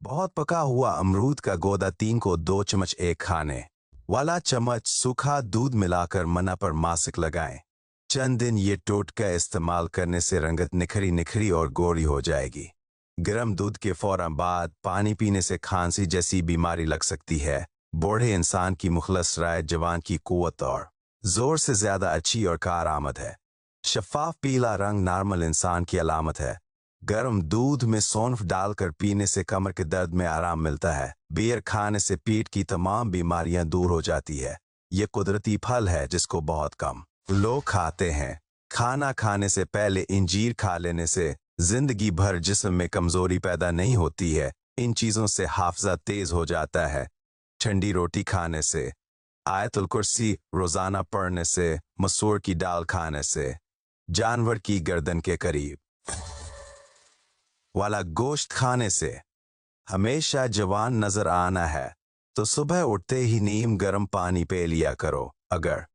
बहुत पका हुआ अमरूद का गोदा 3 को 2 चम्मच एक खाने वाला चम्मच सूखा दूध मिलाकर मना पर मासिक लगाएं। चंद दिन ये टोटका इस्तेमाल करने से रंगत निखरी निखरी और गोरी हो जाएगी। गर्म दूध के फौरन बाद पानी पीने से खांसी जैसी बीमारी लग सकती है। बूढ़े इंसान की मुखलस राय जवान की कुव्वत और जोर से ज्यादा अच्छी और कारआमद है। शफाफ पीला रंग नॉर्मल इंसान की अलामत है। गर्म दूध में सौंफ डालकर पीने से कमर के दर्द में आराम मिलता है। बियर खाने से पेट की तमाम बीमारियां दूर हो जाती है। ये कुदरती फल है जिसको बहुत कम लोग खाते हैं। खाना खाने से पहले इंजीर खा लेने से जिंदगी भर जिस्म में कमजोरी पैदा नहीं होती है। इन चीजों से हाफजा तेज हो जाता है। ठंडी रोटी खाने से, आयतुल कुर्सी रोजाना पढ़ने से, मसूर की दाल खाने से, जानवर की गर्दन के करीब वाला गोश्त खाने से हमेशा जवान नजर आना है तो सुबह उठते ही नीम गर्म पानी पी लिया करो। अगर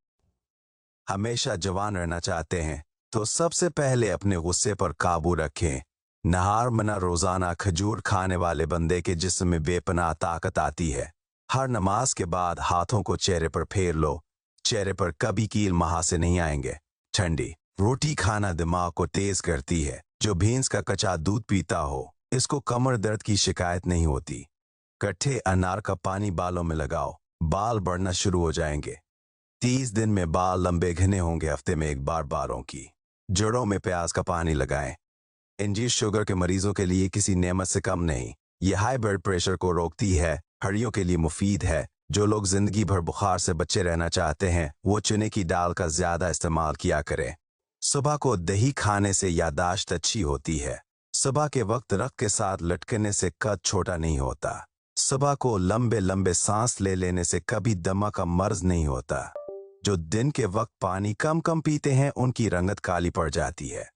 हमेशा जवान रहना चाहते हैं तो सबसे पहले अपने गुस्से पर काबू रखें। नहार मना रोजाना खजूर खाने वाले बंदे के जिस्म में बेपनाह ताकत आती है। हर नमाज के बाद हाथों को चेहरे पर फेर लो। चेहरे पर कभी कील महासे नहीं आएंगे। ठंडी रोटी खाना दिमाग को तेज करती है। जो भैंस का कच्चा दूध पीता हो इसको कमर दर्द की शिकायत नहीं होती। कट्ठे अनार का पानी बालों में लगाओ, बाल बढ़ना शुरू हो जाएंगे। 30 दिन में बाल लंबे घने होंगे। हफ्ते में एक बार बालों की जड़ों में प्याज का पानी लगाएं। इंजीर शुगर के मरीजों के लिए किसी नेमत से कम नहीं। यह हाई ब्लड प्रेशर को रोकती है, हड्डियों के लिए मुफीद है। जो लोग जिंदगी भर बुखार से बचे रहना चाहते हैं वो चने की दाल का ज्यादा इस्तेमाल किया करें। सुबह को दही खाने से यादाश्त अच्छी होती है। सुबह के वक्त रक्त के साथ लटकने से कद छोटा नहीं होता। सुबह को लंबे लंबे सांस ले लेने से कभी दमा का मर्ज नहीं होता। जो दिन के वक्त पानी कम कम पीते हैं उनकी रंगत काली पड़ जाती है।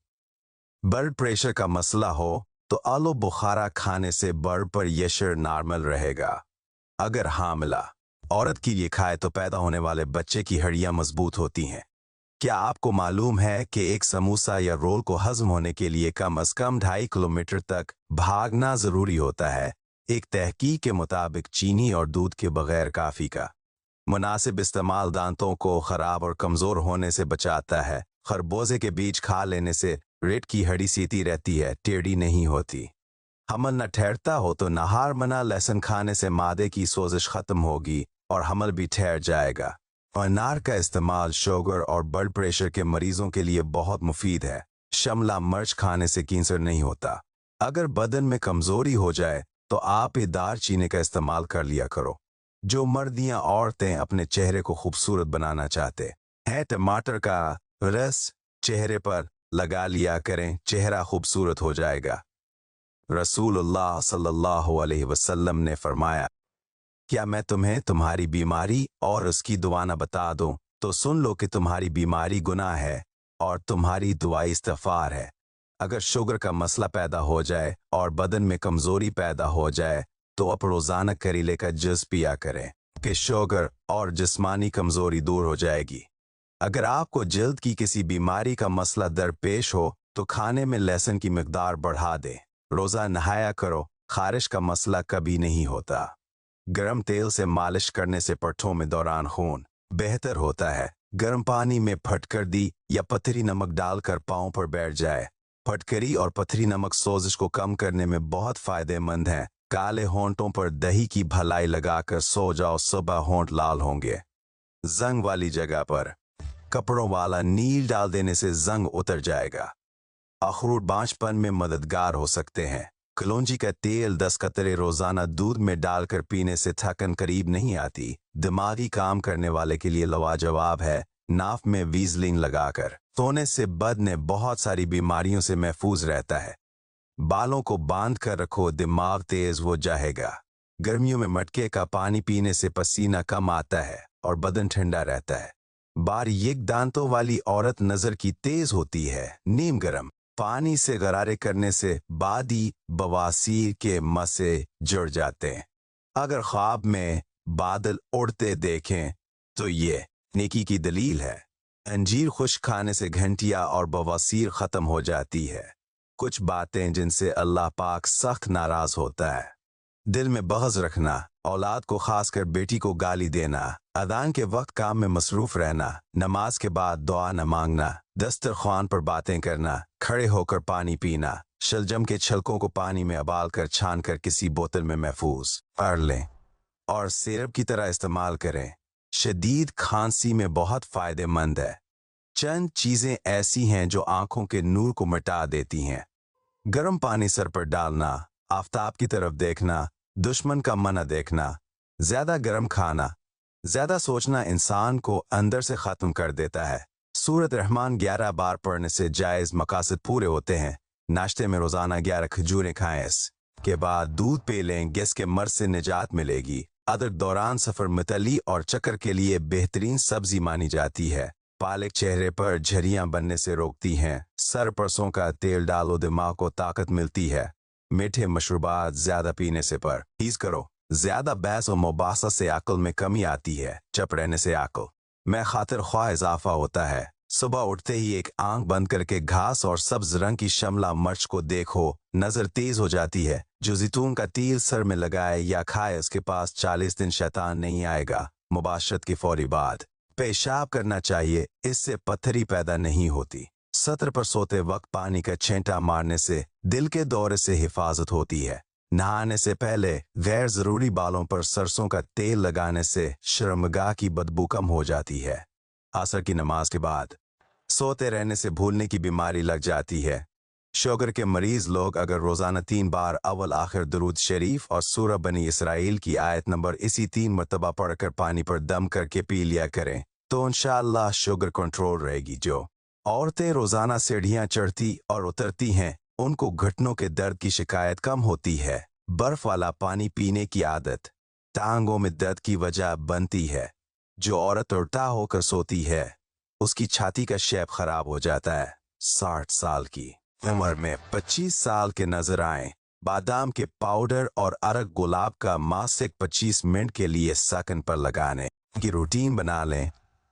ब्लड प्रेशर का मसला हो तो आलू बुखारा खाने से ब्लड प्रेशर नॉर्मल रहेगा। अगर हामिला औरत के लिए खाए तो पैदा होने वाले बच्चे की हड्डियां मजबूत होती हैं। क्या आपको मालूम है कि एक समोसा या रोल को हजम होने के लिए कम से कम 2.5 किलोमीटर तक भागना जरूरी होता है। एक तहकीक के मुताबिक चीनी और दूध के बगैर काफी का मुनासिब इस्तेमाल दांतों को खराब और कमजोर होने से बचाता है। खरबूजे के बीज खा लेने से रीढ़ की हड्डी सीधी रहती है, टेढ़ी नहीं होती। हमल न ठहरता हो तो नहार मना लहसुन खाने से मादे की सोजिश खत्म होगी और हमल भी ठहर जाएगा। और अनार का इस्तेमाल शुगर और ब्लड प्रेशर के मरीजों के लिए बहुत मुफीद है। शिमला मिर्च खाने से कैंसर नहीं होता। अगर बदन में कमजोरी हो जाए तो आप दालचीनी का इस्तेमाल कर लिया करो। जो मर्द या औरतें अपने चेहरे को खूबसूरत बनाना चाहते हैं टमाटर का रस चेहरे पर लगा लिया करें, चेहरा खूबसूरत हो जाएगा। रसूलुल्लाह सल्लल्लाहु अलैहि वसल्लम ने फरमाया, क्या मैं तुम्हें तुम्हारी बीमारी और उसकी दुआ न बता दूं? तो सुन लो कि तुम्हारी बीमारी गुनाह है और तुम्हारी दुआ इस्तिग़फ़ार है। अगर शुगर का मसला पैदा हो जाए और बदन में कमजोरी पैदा हो जाए तो आप रोजाना करेले का जूस पिया करें कि शुगर और जिस्मानी कमजोरी दूर हो जाएगी। अगर आपको जल्द की किसी बीमारी का मसला दरपेश हो तो खाने में लहसुन की मिकदार बढ़ा दें। रोजा नहाया करो, खारिश का मसला कभी नहीं होता। गर्म तेल से मालिश करने से पट्ठों में दौरान खून बेहतर होता है। गर्म पानी में फटकरी या पथरी नमक डालकर पांव पर बैठ जाए। फटकरी और पथरी नमक सोजिश को कम करने में बहुत फायदेमंद है। काले होंठों पर दही की भलाई लगाकर सो जाओ, सुबह होंठ लाल होंगे। जंग वाली जगह पर कपड़ों वाला नील डाल देने से जंग उतर जाएगा। अखरोट बांझपन में मददगार हो सकते हैं। कलौंजी का तेल 10 कतरे रोजाना दूध में डालकर पीने से थकन करीब नहीं आती। दिमागी काम करने वाले के लिए लाजवाब है। नाक में वीजलिन लगाकर सोने से बदन बहुत सारी बीमारियों से महफूज रहता है। बालों को बांध कर रखो, दिमाग तेज हो जाएगा। गर्मियों में मटके का पानी पीने से पसीना कम आता है और बदन ठंडा रहता है। बारीक दांतों वाली औरत नजर की तेज होती है। नीम गर्म पानी से गरारे करने से बादी बवासीर के मसे जुड़ जाते हैं। अगर ख्वाब में बादल उड़ते देखें तो ये नेकी की दलील है। अंजीर खुश्क खाने से घंटिया और बवासीर खत्म हो जाती है। कुछ बातें जिनसे अल्लाह पाक सख्त नाराज होता है। दिल में बग़ज़ रखना, औलाद को खासकर बेटी को गाली देना, अज़ान के वक्त काम में मसरूफ रहना, नमाज के बाद दुआ न मांगना, दस्तरख्वान पर बातें करना, खड़े होकर पानी पीना, शलजम के छिलकों को पानी में उबाल कर छान कर किसी बोतल में महफूज कर लें और सिरप की तरह इस्तेमाल करें। शदीद खांसी में बहुत फ़ायदेमंद है। चंद चीज़ें ऐसी हैं जो आंखों के नूर को मिटा देती हैं। गर्म पानी सर पर डालना, आफताब की तरफ देखना, दुश्मन का मना देखना, ज़्यादा गर्म खाना, ज़्यादा सोचना इंसान को अंदर से ख़त्म कर देता है। सूरत रहमान 11 बार पढ़ने से जायज़ मकासद पूरे होते हैं। नाश्ते में रोज़ाना 11 खजूरें खाएं, इसके बाद दूध पी लें, गैस के मर्ज से निजात मिलेगी। अदरक दौरान सफ़र मतली और चक्कर के लिए बेहतरीन सब्जी मानी जाती है। पालक चेहरे पर झरियां बनने से रोकती हैं। सर परसों का तेल डालो, दिमाग को ताकत मिलती है। मीठे मशरूबात ज़्यादा पीने से परहेज़ करो। ज़्यादा बहस और मुबासा से अक्ल में कमी आती है। चुप रहने से अक्ल में खातिर ख्वाह इजाफा होता है। सुबह उठते ही एक आंख बंद करके घास और सब्ज रंग की शिमला मिर्च को देखो, नज़र तेज हो जाती है। जो जैतून का तेल सर में लगाए या खाए उसके पास 40 दिन शैतान नहीं आएगा। मुबाशरत के फौरी बाद पेशाब करना चाहिए, इससे पत्थरी पैदा नहीं होती। सत्र पर सोते वक्त पानी का छींटा मारने से दिल के दौरे से हिफाजत होती है। नहाने से पहले गैर ज़रूरी बालों पर सरसों का तेल लगाने से शर्मगाह की बदबू कम हो जाती है। असर की नमाज के बाद सोते रहने से भूलने की बीमारी लग जाती है। शुगर के मरीज लोग अगर रोज़ाना 3 बार अव्वल आखिर दुरूद शरीफ और सूरह बनी इसराइल की आयत नंबर इसी 3 मरतबा पढ़कर पानी पर दम करके पी लिया करें तो इंशाअल्लाह शुगर कंट्रोल रहेगी। जो औरतें रोज़ाना सीढ़ियाँ चढ़ती और उतरती हैं उनको घुटनों के दर्द की शिकायत कम होती है। बर्फ वाला पानी पीने की आदत टांगों में दर्द की वजह बनती है। जो औरत उल्टा होकर सोती है उसकी छाती का शेप खराब हो जाता है। 60 साल की उम्र में 25 साल के नजर आए। बादाम के पाउडर और अरक गुलाब का मासिक 25 मिनट के लिए सकन पर लगाने की रूटीन बना लें।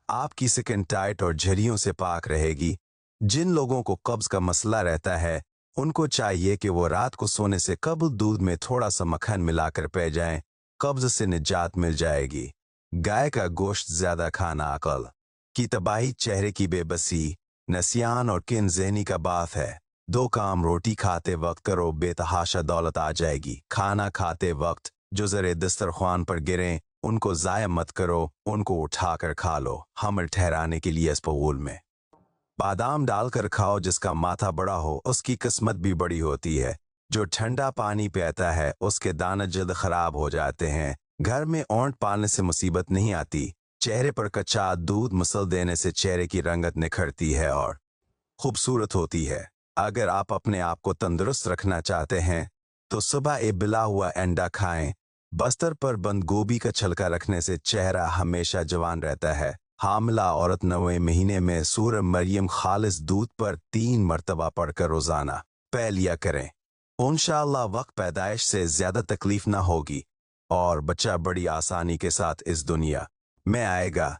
आपकी स्किन टाइट और झरियों से पाक रहेगी। जिन लोगों को कब्ज का मसला रहता है उनको चाहिए कि वो रात को सोने से कबल दूध में थोड़ा सा मक्खन मिलाकर पी जाएं, कब्ज से निजात मिल जाएगी। गाय का गोश्त ज्यादा खाना अकल की तबाही, चेहरे की बेबसी, नसियान और किन ज़हनी का बात है। 2 काम रोटी खाते वक्त करो, बेतहाशा दौलत आ जाएगी। खाना खाते वक्त जो ज़रे दस्तरख्वान पर गिरें उनको ज़ाया मत करो, उनको उठाकर खा लो। हमल ठहराने के लिए अस्पगुल में बादाम डालकर खाओ। जिसका माथा बड़ा हो उसकी किस्मत भी बड़ी होती है। जो ठंडा पानी पीता है उसके दाने जल्द खराब हो जाते हैं। घर में ऊंट पालने से मुसीबत नहीं आती। चेहरे पर कच्चा दूध मसल देने से चेहरे की रंगत निखरती है और खूबसूरत होती है। अगर आप अपने आप को तंदुरुस्त रखना चाहते हैं तो सुबह एक बिला हुआ अंडा खाएं। बस्तर पर बंद गोभी का छिलका रखने से चेहरा हमेशा जवान रहता है। हामिला औरत 9वें महीने में सूरह मरियम खालिस दूध पर 3 मरतबा पढ़कर रोजाना पी लिया करें। इंशाअल्लाह वक्त पैदाइश से ज्यादा तकलीफ ना होगी और बच्चा बड़ी आसानी के साथ इस दुनिया में आएगा।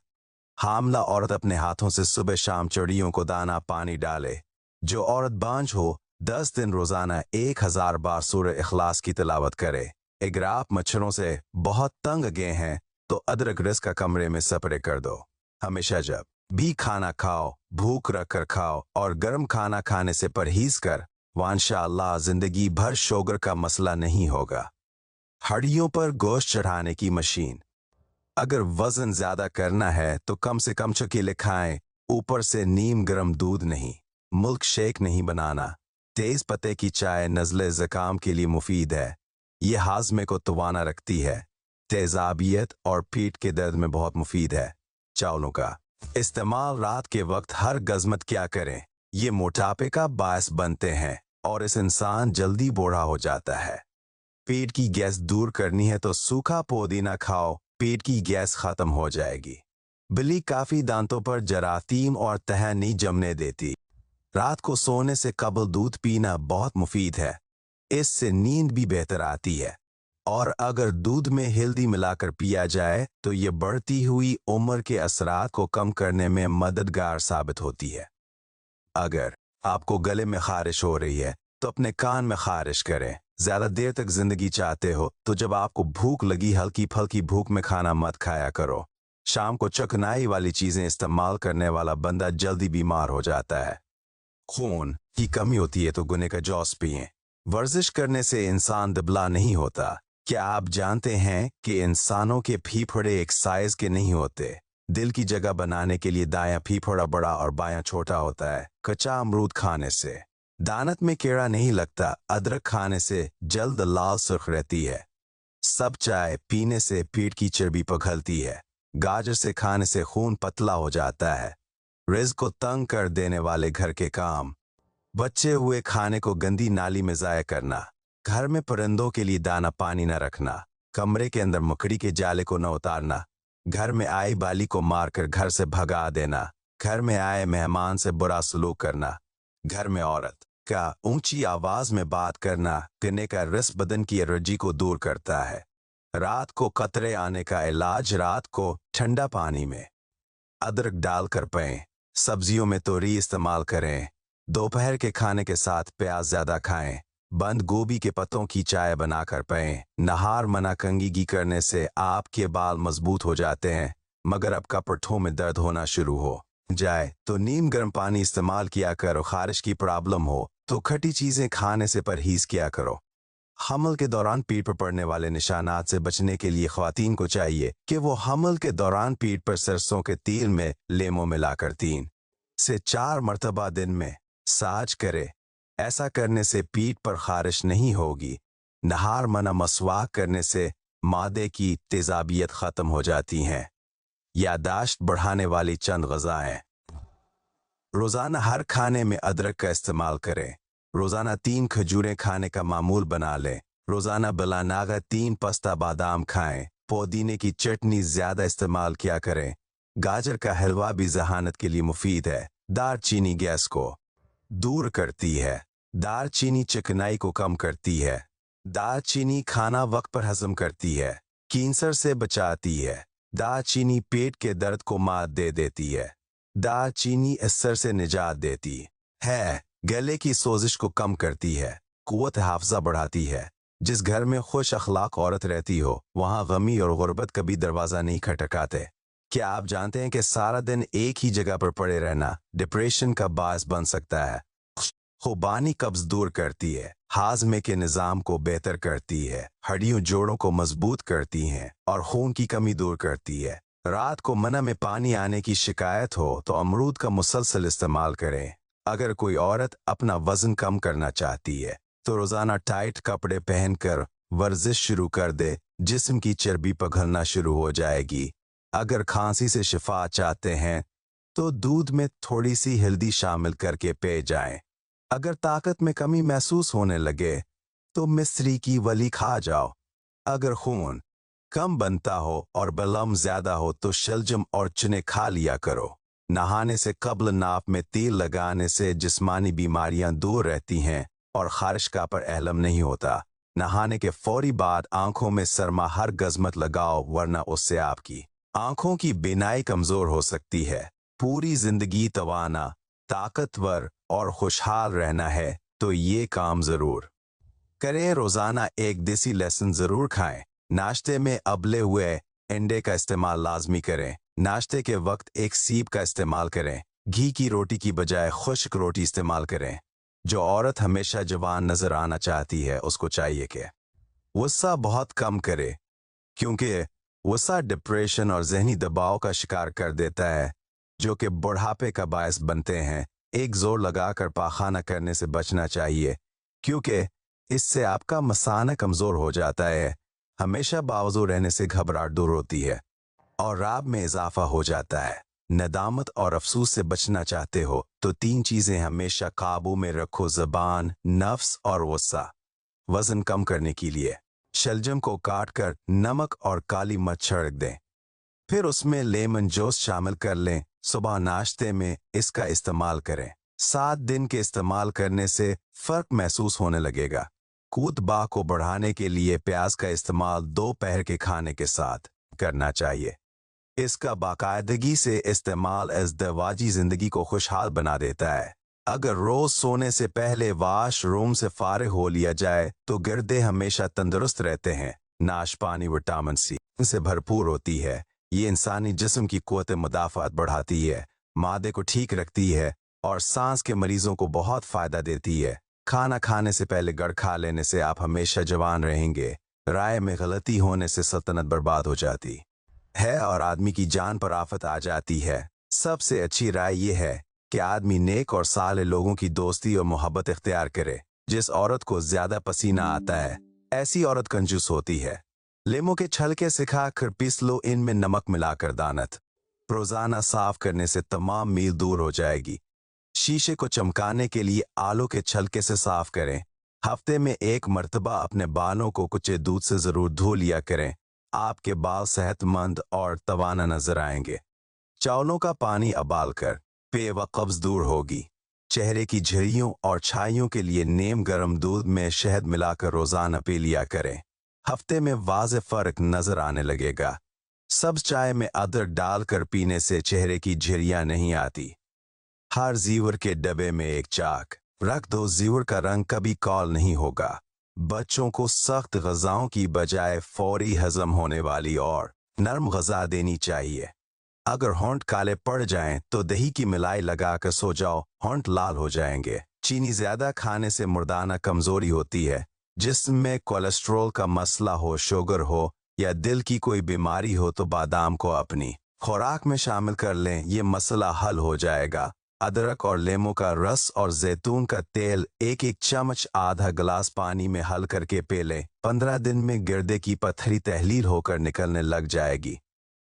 हामिला औरत अपने हाथों से सुबह शाम चिड़ियों को दाना पानी डाले। जो औरत बांझ हो 10 दिन रोजाना 1000 बार सूरह इखलास की तिलावत करे। अगर आप मच्छरों से बहुत तंग गए हैं तो अदरक रस का कमरे में स्प्रे कर दो। हमेशा जब भी खाना खाओ भूख रख कर खाओ और गर्म खाना खाने से परहेज कर, इंशाअल्लाह जिंदगी भर शुगर का मसला नहीं होगा। हड्डियों पर गोश्त चढ़ाने की मशीन। अगर वजन ज्यादा करना है तो कम से कम चकीले खाएं। ऊपर से नीम गर्म दूध नहीं, मुल्क शेक नहीं बनाना। तेज पत्ते की चाय नज़ले ज़ुकाम के लिए मुफीद है। ये हाजमे को तवाना रखती है। तेजाबियत और पीठ के दर्द में बहुत मुफीद है। चावलों का इस्तेमाल रात के वक्त हर गजमत क्या करें, ये मोटापे का बायस बनते हैं और इस इंसान जल्दी बूढ़ा हो जाता है। पेट की गैस दूर करनी है तो सूखा पुदीना खाओ, पेट की गैस खत्म हो जाएगी। बिल्ली काफी दांतों पर जरासीम और तह नहीं जमने देती। रात को सोने से कबल दूध पीना बहुत मुफीद है, इससे नींद भी बेहतर आती है। और अगर दूध में हल्दी मिलाकर पिया जाए तो ये बढ़ती हुई उम्र के असरात को कम करने में मददगार साबित होती है। अगर आपको गले में खारिश हो रही है तो अपने कान में खारिश करें। ज्यादा देर तक जिंदगी चाहते हो तो जब आपको भूख लगी हल्की फल्की भूख में खाना मत खाया करो। शाम को चकनाई वाली चीजें इस्तेमाल करने वाला बंदा जल्दी बीमार हो जाता है। खून की कमी होती है तो गुने का जूस पिएं। वर्जिश करने से इंसान दुबला नहीं होता। क्या आप जानते हैं कि इंसानों के फेफड़े एक साइज के नहीं होते? दिल की जगह बनाने के लिए दायां फेफड़ा बड़ा और बायां छोटा होता है। कच्चा अमरूद खाने से दानत में कीड़ा नहीं लगता। अदरक खाने से जल्द लाल सुर्ख रहती है। सब चाय पीने से पेट की चर्बी पिघलती है। गाजर से खाने से खून पतला हो जाता है। रिज़्क को तंग कर देने वाले घर के काम। बचे हुए खाने को गंदी नाली में ज़ाया करना। घर में परिंदों के लिए दाना पानी न रखना। कमरे के अंदर मकड़ी के जाले को न उतारना। घर में आई बाली को मारकर घर से भगा देना। घर में आए मेहमान से बुरा सलूक करना। घर में औरत का ऊंची आवाज में बात करना करने का रस बदन की एलर्जी को दूर करता है। रात को कतरे आने का इलाज रात को ठंडा पानी में अदरक डालकर पें। सब्जियों में तोरी इस्तेमाल करें। दोपहर के खाने के साथ प्याज ज्यादा खाएं। बंद गोभी के पत्तों की चाय बनाकर पें। नहार मना कंघी करने से आपके बाल मजबूत हो जाते हैं, मगर अब कपड़ों में दर्द होना शुरू हो जाए तो नीम गर्म पानी इस्तेमाल किया करो। खारिश की प्रॉब्लम हो तो खट्टी चीजें खाने से परहेज किया करो। हमल के दौरान पीठ पर पड़ने वाले निशानात से बचने के लिए ख्वातीन को चाहिए कि वो हमल के दौरान पीठ पर सरसों के तेल में लेमो मिलाकर 3 से 4 मरतबा दिन में साज करे। ऐसा करने से पीठ पर खारिश नहीं होगी। नहार मना मसवाक करने से मादे की तेजाबियत खत्म हो जाती हैं। यादाश्त बढ़ाने वाली चंद ग़िज़ाएं। रोज़ाना हर खाने में अदरक का इस्तेमाल करें। रोज़ाना 3 खजूरें खाने का मामूल बना लें। रोज़ाना बिलानागा 3 पस्ता बादाम खाएं। पुदीने की चटनी ज़्यादा इस्तेमाल किया करें। गाजर का हलवा भी ज़हानत के लिए मुफीद है। दालचीनी गैस को दूर करती है। दालचीनी चिकनाई को कम करती है। दालचीनी खाना वक्त पर हजम करती है। कैंसर से बचाती है। दालचीनी पेट के दर्द को मात दे देती है। दालचीनी असर से निजात देती है। गले की सोजिश को कम करती है। कुव्वत हाफ़ज़ा बढ़ाती है। जिस घर में खुश अखलाक औरत रहती हो वहाँ गमी और गुर्बत कभी दरवाज़ा नहीं खटकाते। क्या आप जानते हैं कि सारा दिन एक ही जगह पर पड़े रहना डिप्रेशन का बायस बन सकता है? खुबानी कब्ज दूर करती है। हाजमे के निज़ाम को बेहतर करती है। हड्डियों जोड़ों को मजबूत करती हैं और खून की कमी दूर करती है। रात को मना में पानी आने की शिकायत हो तो अमरूद का मुसलसल इस्तेमाल करें। अगर कोई औरत अपना वजन कम करना चाहती है तो रोज़ाना टाइट कपड़े पहनकर वर्जिश शुरू कर दे। जिस्म की चर्बी पिघलना शुरू हो जाएगी। अगर खांसी से शिफा चाहते हैं तो दूध में थोड़ी सी हल्दी शामिल करके पे जाएं। अगर ताकत में कमी महसूस होने लगे तो मिस्री की वली खा जाओ। अगर खून कम बनता हो और बलम ज्यादा हो तो शलजम और चने खा लिया करो। नहाने से कब्ल नाप में तेल लगाने से जिस्मानी बीमारियां दूर रहती हैं और खारिश का पर एहलम नहीं होता। नहाने के फौरी बाद आंखों में सरमा हर गजमत लगाओ, वरना उससे आपकी आंखों की बीनाई कमजोर हो सकती है। पूरी जिंदगी तवाना, ताकतवर और खुशहाल रहना है तो ये काम जरूर करें। रोजाना एक देसी लहसुन जरूर खाएं। नाश्ते में अबले हुए अंडे का इस्तेमाल लाजमी करें। नाश्ते के वक्त एक सीप का इस्तेमाल करें। घी की रोटी की बजाय खुश्क रोटी इस्तेमाल करें। जो औरत हमेशा जवान नजर आना चाहती है उसको चाहिए कि गुस्सा बहुत कम करे, क्योंकि गुस्सा डिप्रेशन और जहनी दबाव का शिकार कर देता है जो कि बुढ़ापे का बायस बनते हैं। एक जोर लगाकर पाखाना करने से बचना चाहिए, क्योंकि इससे आपका मसाना कमजोर हो जाता है। हमेशा बावजू रहने से घबराहट दूर होती है और राब में इजाफा हो जाता है। नदामत और अफसोस से बचना चाहते हो तो 3 चीजें हमेशा काबू में रखो: ज़बान, नफ्स और गुस्सा। वजन कम करने के लिए शलजम को काटकर नमक और काली मिर्च छिड़क दें, फिर उसमें लेमन जूस शामिल कर लें। सुबह नाश्ते में इसका इस्तेमाल करें। 7 दिन के इस्तेमाल करने से फर्क महसूस होने लगेगा। कूदबा को बढ़ाने के लिए प्याज का इस्तेमाल दोपहर के खाने के साथ करना चाहिए। इसका बाकायदगी से इस्तेमाल अज़दवाजी जिंदगी को खुशहाल बना देता है। अगर रोज सोने से पहले वाश रूम से फारिग हो लिया जाए तो गिरदे हमेशा तंदुरुस्त रहते हैं। नाशपानी विटामिन सी से भरपूर होती है। ये इंसानी जिस्म की क़ुव्वत मुदाफ़ात बढ़ाती है, मादे को ठीक रखती है और सांस के मरीजों को बहुत फ़ायदा देती है। खाना खाने से पहले गड़ खा लेने से आप हमेशा जवान रहेंगे। राय में गलती होने से सल्तनत बर्बाद हो जाती है और आदमी की जान पर आफत आ जाती है। सबसे अच्छी राय ये है कि आदमी नेक और साले लोगों की दोस्ती और मोहब्बत इख्तियार करे। जिस औरत को ज्यादा पसीना आता है, ऐसी औरत कंजूस होती है। लेमू के छलके सिखा कर पीस लो, इनमें नमक मिलाकर दानत। रोजाना साफ करने से तमाम मील दूर हो जाएगी। शीशे को चमकाने के लिए आलू के छलके से साफ करें। हफ्ते में एक मर्तबा अपने बालों को कुचे दूध से जरूर धो लिया करें। आपके बाल सेहतमंद और तवाना नजर आएंगे। चावलों का पानी उबाल कर पे व कब्ज दूर होगी। चेहरे की झुर्रियों और छाइयों के लिए नीम गर्म दूध में शहद मिलाकर रोजाना पी लिया करें। हफ्ते में वाज़े फर्क नजर आने लगेगा। सब्ज चाय में अदरक डालकर पीने से चेहरे की झुर्रियां नहीं आती। हर जीवर के डब्बे में एक चाक रख दो, जीवर का रंग कभी काल नहीं होगा। बच्चों को सख्त ग़िज़ाओं की बजाय फौरी हजम होने वाली और नरम ग़िज़ा देनी चाहिए। अगर होंठ काले पड़ जाएं तो दही की मिलाई लगाकर सो जाओ, होंठ लाल हो जाएंगे। चीनी ज्यादा खाने से मुर्दाना कमजोरी होती है। जिस्म में कोलेस्ट्रॉल का मसला हो, शुगर हो या दिल की कोई बीमारी हो तो बादाम को अपनी खुराक में शामिल कर लें, ये मसला हल हो जाएगा। अदरक और लेमू का रस और जैतून का तेल एक एक चम्मच आधा गिलास पानी में हल करके पी लें। 15 दिन में गिरदे की पत्थरी तहलील होकर निकलने लग जाएगी।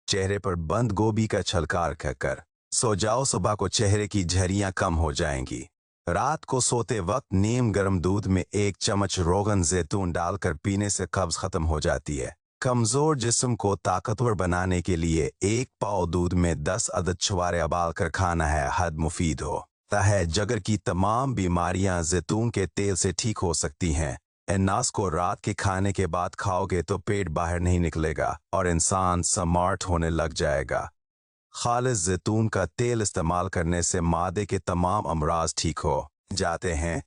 चेहरे पर बंद गोभी का छलका रखकर सो जाओ, सुबह को चेहरे की झुर्रियां कम हो जाएंगी। रात को सोते वक्त नीम गर्म दूध में 1 चम्मच रोगन जैतून डालकर पीने से कब्ज खत्म हो जाती है। कमजोर जिस्म को ताकतवर बनाने के लिए 1 पाव दूध में 10 अदद छुहारे उबाल कर खाना है, हद मुफीद होता है। जगर की तमाम बीमारियां जैतून के तेल से ठीक हो सकती हैं। अनास को रात के खाने के बाद खाओगे तो पेट बाहर नहीं निकलेगा और इंसान स्मार्ट होने लग जाएगा। खालिस जैतून का तेल इस्तेमाल करने से मादे के तमाम अमराज ठीक हो जाते हैं।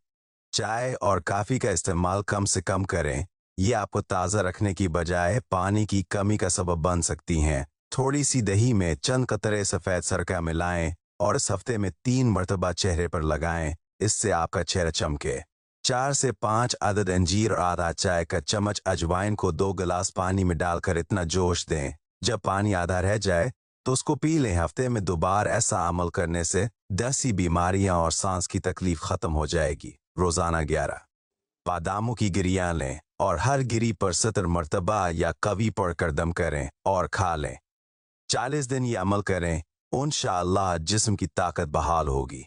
चाय और काफ़ी का इस्तेमाल कम से कम करें। ये आपको ताज़ा रखने की बजाय पानी की कमी का सबब बन सकती हैं। थोड़ी सी दही में चंद कतरे सफ़ेद सरका मिलाएं और इस हफ्ते में 3 मरतबा चेहरे पर लगाएं। इससे आपका चेहरा चमके। 4 से 5 अदद अंजीर और आधा चाय का चम्मच अजवाइन को 2 गिलास पानी में डालकर इतना जोश दें, जब पानी आधा रह जाए तो उसको पी लें। हफ्ते में 2 बार ऐसा अमल करने से 10 बीमारियां और सांस की तकलीफ खत्म हो जाएगी। रोजाना 11 बादामों की गिरियां लें और हर गिरी पर 70 मरतबा या कवी पढ़कर दम करें और खा लें। 40 दिन ये अमल करें, इंशाअल्लाह जिस्म की ताकत बहाल होगी।